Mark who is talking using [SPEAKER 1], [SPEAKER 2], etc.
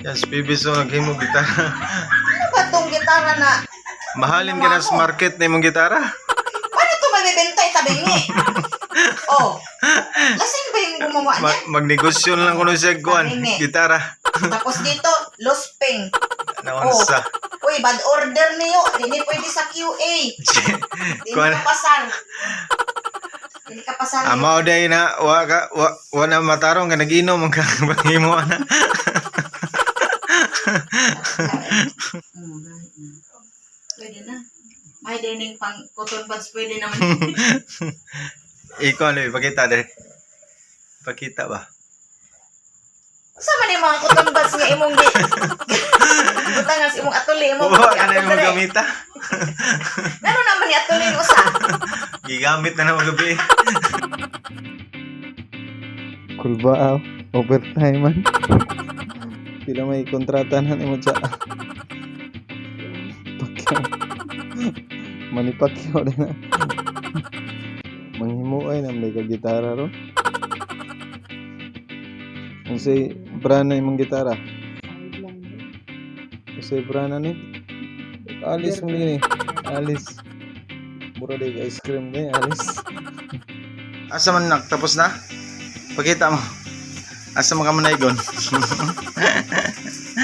[SPEAKER 1] Yes, PBSO naghimo gitara.
[SPEAKER 2] Ano ba itong gitara na?
[SPEAKER 1] Mahalin ka na sa market na imong gitara.
[SPEAKER 2] Paano ito mabibintay tabingi? Oh, lasing ba yung gumawa niya?
[SPEAKER 1] Magnegosyo lang kuno siya kuan gitara.
[SPEAKER 2] Tapos dito, losping.
[SPEAKER 1] Naunsa.
[SPEAKER 2] Uy, bad order niyo. Hindi pwede sa QA. Hindi
[SPEAKER 1] Kuan
[SPEAKER 2] ka pasal. Hindi ka pasal.
[SPEAKER 1] Amao day na wa na matarong ka naginom ang panghimo na.
[SPEAKER 2] Pwede na. May dining pang cotton buds pwede naman.
[SPEAKER 1] Ikaw ano, ipakita dere. Pakita ba?
[SPEAKER 2] Sama ni mga cotton buds nga imong di. Butangan sa imong atuli imong.
[SPEAKER 1] Oo, ano yung mga gamita?
[SPEAKER 2] Ano naman ni atuli mo sa?
[SPEAKER 1] Gigamit na naman gabi.
[SPEAKER 3] Kulbaaw, overtime man. Pila may kontratahan imo sa Pacquiao. Manny Pacquiao din na. Manghimuay na may gitara ron. Unsay brana imong gitara? Unsay brana ni? Alis mo ni. Alis. Mura day ice cream ni Alis.
[SPEAKER 1] Asa man nak tapos na? Pakita mo. Asa man ka manaygon?